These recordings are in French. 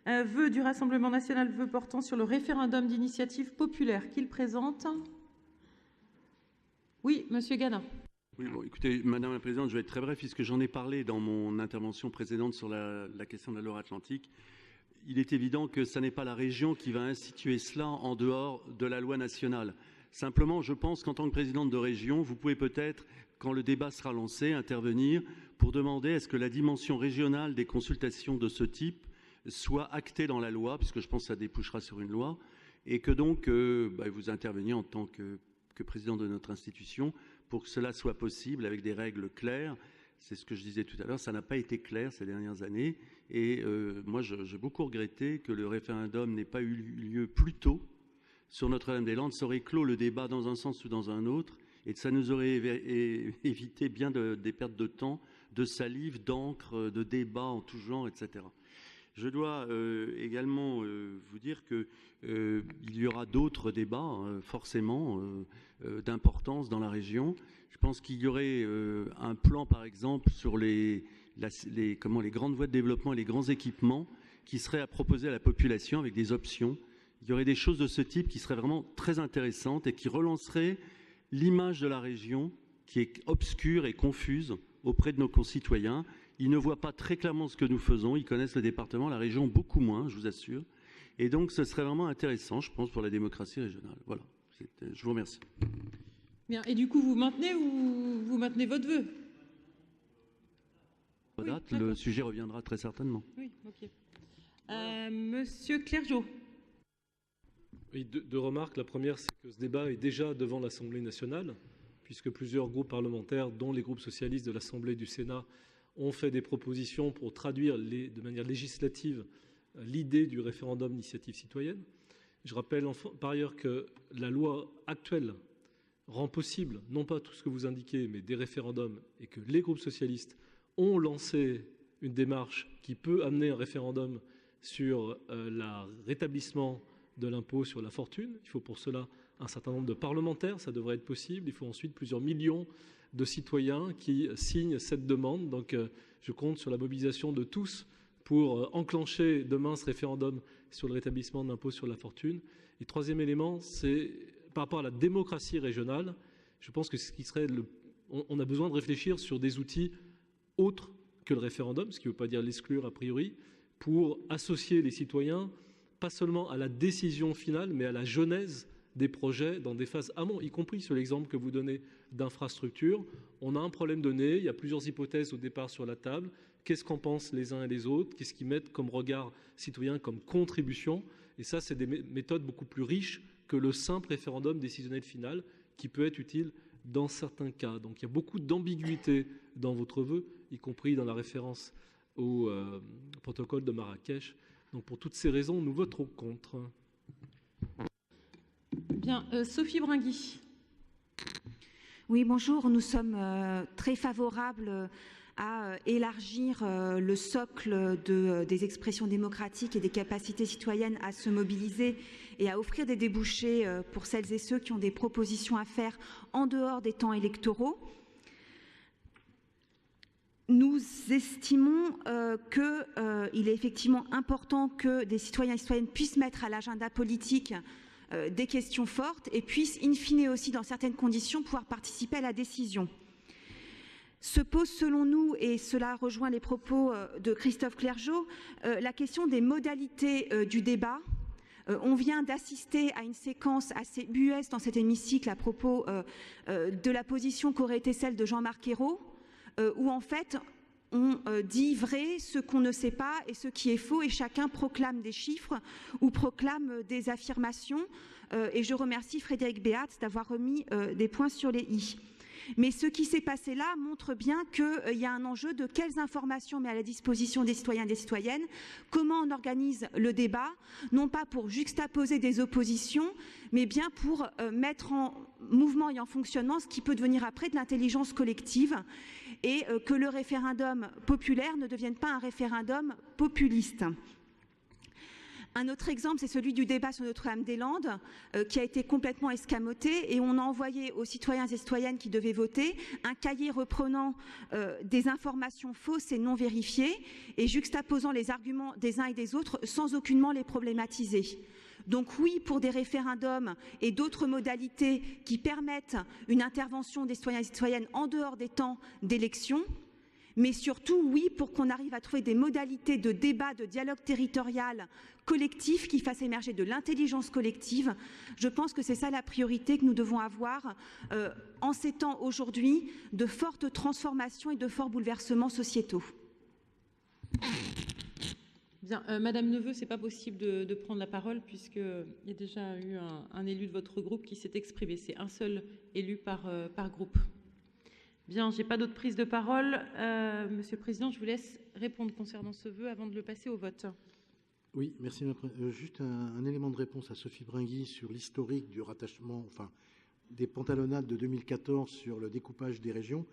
Vœu du Rassemblement national, vœu portant sur le référendum d'initiative populaire qu'il présente. Oui, Monsieur Ganin. Oui, bon, écoutez, Madame la Présidente, je vais être très bref puisque j'en ai parlé dans mon intervention précédente sur la question de la Loire-Atlantique. Il est évident que ce n'est pas la région qui va instituer cela en dehors de la loi nationale. Simplement, je pense qu'en tant que présidente de région, vous pouvez peut-être, quand le débat sera lancé, intervenir pour demander est-ce que la dimension régionale des consultations de ce type soit actée dans la loi, puisque je pense que ça débouchera sur une loi, et que donc vous interveniez en tant que président de notre institution pour que cela soit possible avec des règles claires. C'est ce que je disais tout à l'heure, ça n'a pas été clair ces dernières années, et moi j'ai beaucoup regretté que le référendum n'ait pas eu lieu plus tôt sur Notre-Dame-des-Landes. Ça aurait clos le débat dans un sens ou dans un autre, et ça nous aurait évité bien des pertes de temps, de salive, d'encre, de débats en tout genre, etc. Je dois également vous dire qu'il y aura d'autres débats, forcément, d'importance dans la région. Je pense qu'il y aurait un plan, par exemple, sur les grandes voies de développement et les grands équipements qui seraient à proposer à la population avec des options. Il y aurait des choses de ce type qui seraient vraiment très intéressantes et qui relanceraient l'image de la région qui est obscure et confuse auprès de nos concitoyens. Ils ne voient pas très clairement ce que nous faisons. Ils connaissent le département, la région beaucoup moins, je vous assure. Et donc, ce serait vraiment intéressant, je pense, pour la démocratie régionale. Voilà. Je vous remercie. Bien. Et du coup, vous maintenez ou vous maintenez votre vœu? Oui, le sujet reviendra très certainement. Oui, ok. Monsieur Clergeau. Oui, deux remarques. La première, c'est que ce débat est déjà devant l'Assemblée nationale, puisque plusieurs groupes parlementaires, dont les groupes socialistes de l'Assemblée et du Sénat, ont fait des propositions pour traduire de manière législative l'idée du référendum d'initiative citoyenne. Je rappelle par ailleurs que la loi actuelle rend possible, non pas tout ce que vous indiquez, mais des référendums, et que les groupes socialistes ont lancé une démarche qui peut amener un référendum sur le rétablissement de l'impôt sur la fortune. Il faut pour cela un certain nombre de parlementaires, ça devrait être possible. Il faut ensuite plusieurs millions de citoyens qui signent cette demande. Donc je compte sur la mobilisation de tous pour enclencher demain ce référendum sur le rétablissement de l'impôt sur la fortune. Et troisième élément, c'est par rapport à la démocratie régionale. Je pense que ce qui serait on a besoin de réfléchir sur des outils autres que le référendum, ce qui ne veut pas dire l'exclure a priori, pour associer les citoyens pas seulement à la décision finale, mais à la genèse des projets dans des phases amont, y compris sur l'exemple que vous donnez d'infrastructure. On a un problème donné, il y a plusieurs hypothèses au départ sur la table. Qu'est-ce qu'en pensent les uns et les autres? Qu'est-ce qu'ils mettent comme regard citoyen, comme contribution? Et ça, c'est des méthodes beaucoup plus riches que le simple référendum décisionnel final qui peut être utile dans certains cas. Donc il y a beaucoup d'ambiguïté dans votre vœu, y compris dans la référence au protocole de Marrakech. Donc pour toutes ces raisons, nous voterons contre. Bien, Sophie Bringui. Oui, bonjour. Nous sommes très favorables à élargir le socle des expressions démocratiques et des capacités citoyennes à se mobiliser et à offrir des débouchés pour celles et ceux qui ont des propositions à faire en dehors des temps électoraux. Nous estimons qu'il est effectivement important que des citoyens et citoyennes puissent mettre à l'agenda politique des questions fortes et puissent, in fine aussi, dans certaines conditions, pouvoir participer à la décision. Se pose selon nous, et cela rejoint les propos de Christophe Clergeau, la question des modalités du débat. On vient d'assister à une séquence assez buesque dans cet hémicycle à propos de la position qu'aurait été celle de Jean-Marc Ayrault, où en fait on dit vrai ce qu'on ne sait pas et ce qui est faux, et chacun proclame des chiffres ou proclame des affirmations, et je remercie Frédéric Béat d'avoir remis des points sur les i. Mais ce qui s'est passé là montre bien qu'il y a un enjeu de quelles informations met à la disposition des citoyens et des citoyennes, comment on organise le débat, non pas pour juxtaposer des oppositions, mais bien pour mettre en mouvement et en fonctionnement ce qui peut devenir après de l'intelligence collective, et que le référendum populaire ne devienne pas un référendum populiste. Un autre exemple, c'est celui du débat sur Notre-Dame-des-Landes, qui a été complètement escamoté, et on a envoyé aux citoyens et citoyennes qui devaient voter un cahier reprenant des informations fausses et non vérifiées, et juxtaposant les arguments des uns et des autres sans aucunement les problématiser. Donc oui, pour des référendums et d'autres modalités qui permettent une intervention des citoyens et citoyennes en dehors des temps d'élection, mais surtout oui pour qu'on arrive à trouver des modalités de débat, de dialogue territorial collectif qui fassent émerger de l'intelligence collective. Je pense que c'est ça la priorité que nous devons avoir en ces temps aujourd'hui de fortes transformations et de forts bouleversements sociétaux. Bien, Madame Neveu, c'est pas possible de prendre la parole puisqu'il y a déjà eu un élu de votre groupe qui s'est exprimé. C'est un seul élu par groupe. Bien, j'ai pas d'autres prises de parole. Monsieur le Président, je vous laisse répondre concernant ce vœu avant de le passer au vote. Oui, merci. Juste un élément de réponse à Sophie Bringui sur l'historique du rattachement, enfin, des pantalonnades de 2014 sur le découpage des régions.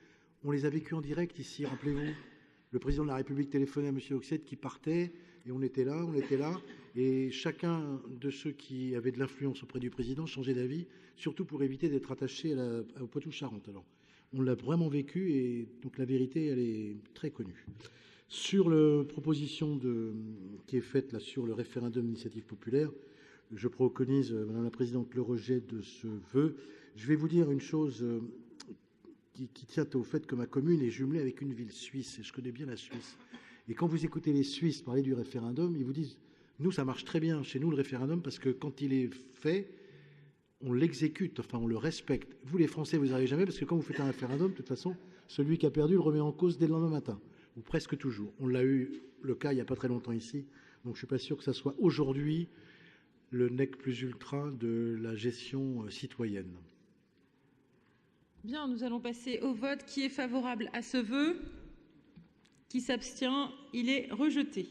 On les a vécues en direct ici, rappelez-vous. Le président de la République téléphonait à M. Hoxette qui partait, et on était là, et chacun de ceux qui avaient de l'influence auprès du président changeait d'avis, surtout pour éviter d'être attaché au Poitou-Charentes. Alors, on l'a vraiment vécu, et donc la vérité, elle est très connue. Sur la proposition qui est faite là, sur le référendum d'initiative populaire, je préconise, Madame la Présidente, le rejet de ce vœu. Je vais vous dire une chose qui tient au fait que ma commune est jumelée avec une ville suisse, et je connais bien la Suisse. Et quand vous écoutez les Suisses parler du référendum, ils vous disent « Nous, ça marche très bien chez nous, le référendum, parce que quand il est fait, on l'exécute, enfin on le respecte. Vous, les Français, vous n'arrivez jamais, parce que quand vous faites un référendum, de toute façon, celui qui a perdu le remet en cause dès le lendemain matin, ou presque toujours. On l'a eu le cas il n'y a pas très longtemps ici, donc je ne suis pas sûr que ça soit aujourd'hui le nec plus ultra de la gestion citoyenne. Bien, nous allons passer au vote. Qui est favorable à ce vœu? Qui s'abstient? Il est rejeté.